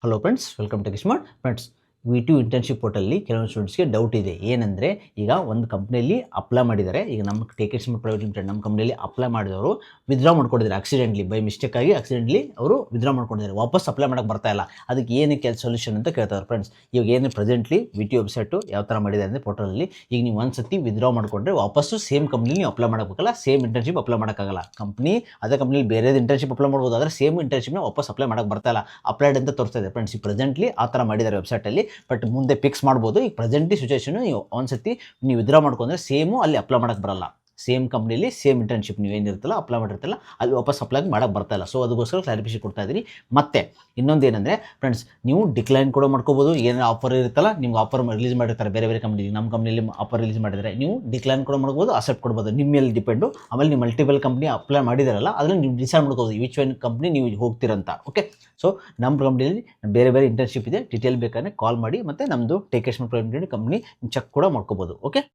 Hello friends, welcome to KiSmart. Friends, ವಿ2 internship ಪೋರ್ಟಲ್ಲಿ ಕೆಲವೊಂದು ಸ್ಟೂಡೆಂಟ್ಸ್ಗೆ ಡೌಟ್ ಇದೆ. ಏನಂದರೆ, ಈಗ ಒಂದು ಕಂಪ್ನಿಯಲ್ಲಿ ಅಪ್ಲೈ ಮಾಡಿದ್ದಾರೆ. ಈಗ ನಮ್ಮ ಟೇಕಿಸ್ಮಾರ್ಟ್ ಪ್ರೈವೇಟ್ ಲಿಮಿಟೆಡ್ ನಮ್ಮ ಕಂಪ್ನಿಯಲ್ಲಿ ಅಪ್ಲೈ ಮಾಡಿದವರು ವಿತ್ಡ್ರಾ ಮಾಡ್ಕೊಂಡಿದ್ದಾರೆ. ಆಕ್ಸಿಡೆಂಟ್ಲಿ ಬೈ ಮಿಸ್ಟೇಕಾಗಿ ಅವರು ವಿತ್ಡ್ರಾ ಮಾಡ್ಕೊಂಡಿದ್ದಾರೆ. ವಾಪಸ್ ಅಪ್ಲೈ ಮಾಡೋಕ್ಕೆ ಬರ್ತಾ ಇಲ್ಲ. ಅದಕ್ಕೆ ಏನಕ್ಕೆ ಸೊಲ್ಯೂಷನ್ ಅಂತ ಕೇಳ್ತಾರೆ. ಫ್ರೆಂಡ್ಸ್, ಇವಾಗ ಏನು ಪ್ರೆಸೆಂಟ್ಲಿ ವಿ2 ವೆಬ್ಸೈಟು ಯಾವ ಥರ ಮಾಡಿದೆ ಅಂದರೆ ಪೋರ್ಟಲಲ್ಲಿ, ಈಗ ನೀವು ಒಂದು ಸತಿ ವಿತ್ಡ್ರಾ ಮಾಡಿಕೊಂಡ್ರೆ ವಾಪಸ್ಸು ಸೇಮ್ ಕಂಪ್ನಿಲಿ ನೀವು ಅಪ್ಲೈ ಮಾಡಬೇಕಲ್ಲ, ಸೇಮ್ ಇಂಟರ್ನ್ಶಿಪ್ ಅಪ್ಲೈ ಮಾಡೋಕ್ಕಾಗಲ್ಲ. ಅದೇ ಕಂಪ್ನಿಲಿ ಬೇರೆದು ಇಂಟರ್ನ್ಶಿಪ್ ಅಪ್ಲೈ ಮಾಡ್ಬೋದು, ಆದರೆ ಸೇಮ್ ಇಂಟರ್ನ್ಶಿಪ್ನ ವಾಪಸ್ ಅಪ್ಲೈ ಮಾಡೋಕ್ಕೆ ಬರ್ತಾ ಇಲ್ಲ. ಅಪ್ಲೈಡ್ ಅಂತ ತೋರಿಸ್ತಾ ಇದೆ. ಫ್ರೆಂಡ್ಸ್, ಈ ಪ್ರೆಸೆಂಟ್ಲಿ ಆ ಥರ ಮಾಡಿದ್ದಾರೆ ವೆಬ್ಸೈಟಲ್ಲಿ. ಬಟ್ ಮುಂದೆ ಫಿಕ್ಸ್ ಮಾಡ್ಬೋದು. ಈಗ ಪ್ರೆಸೆಂಟ್ಲಿ ಸಿಚುವೇಷನು ನೀವು ಒಂದ್ಸತಿ ನೀವು ವಿತ್ಡ್ರಾ ಮಾಡ್ಕೊಂಡ್ರೆ ಸೇಮು ಅಲ್ಲಿ ಅಪ್ಲೈ ಮಾಡೋಕ್ಕೆ ಬರಲ್ಲ. ಸೇಮ್ ಕಂಪ್ನಿಲಿ ಸೇಮ್ ಇಂಟರ್ನ್ಶಿಪ್ ನೀವು ಏನಿರುತ್ತಲ್ಲ ಅಪ್ಲೈ ಮಾಡಿರ್ತಲ್ಲ ಅಲ್ಲಿ ವಾಪಸ್ ಅಪ್ಲೈ ಮಾಡೋಕ್ಕೆ ಬರ್ತಾ ಇಲ್ಲ. ಸೊ ಅದಕ್ಕೋಸ್ಕರ ಕ್ಲಾರಿಫಿಕೇಶನ್ ಕೊಡ್ತಾ ಇದ್ದೀನಿ. ಮತ್ತೆ ಇನ್ನೊಂದು ಏನಂದರೆ ಫ್ರೆಂಡ್ಸ್, ನೀವು ಡಿಕ್ಲೈನ್ ಕೂಡ ಮಾಡ್ಕೋಬೋದು. ಏನಾದ್ರು ಆಫರ್ ಇರುತ್ತಲ್ಲ, ನಿಮ್ಗೆ ಆಫರ್ ರಿಲೀಸ್ ಮಾಡಿರ್ತಾರೆ ಬೇರೆ ಬೇರೆ ಕಂಪ್ನಿ. ನಮ್ಮ ಕಂಪ್ನಿಯಲ್ಲಿ ಆಫರ್ ರಿಲೀಸ್ ಮಾಡಿದರೆ ನೀವು ಡಿಕ್ಲೈನ್ ಕೂಡ ಮಾಡ್ಬೋದು, ಅಕ್ಸೆಪ್ಟ್ ಕೊಡ್ಬೋದು. ನಿಮ್ಮ ಮೇಲೆ ಡಿಪೆಂಡು. ಆಮೇಲೆ ನೀವು ಮಲ್ಟಿಪಲ್ ಕಂಪ್ನಿ ಅಪ್ಲೈ ಮಾಡಿದಾರಲ್ಲ, ಅದನ್ನು ನೀವು ಡಿಸೈಡ್ ಮಾಡ್ಕೋಬೋದು ವಿಚ್ ಒನ್ ಕಂಪ್ನಿ ನೀವು ಹೋಗ್ತೀರಂತ. ಓಕೆ, ಸೊ ನಮ್ಮ ಕಂಪ್ನಿಯಲ್ಲಿ ಬೇರೆ ಬೇರೆ ಇಂಟರ್ನ್ಶಿಪ್ ಇದೆ. ಡೀಟೇಲ್ ಬೇಕಾದ್ರೆ ಕಾಲ್ ಮಾಡಿ. ಮತ್ತು ನಮ್ಮದು ಟೇಕಿಸ್ಮಾರ್ಟ್ ಪ್ರೈವೇಟ್ ಲಿಮಿಟೆಡ್ ಕಂಪ್ನಿ ಚೆಕ್ ಕೂಡ ಮಾಡ್ಕೋಬೋದು. ಓಕೆ.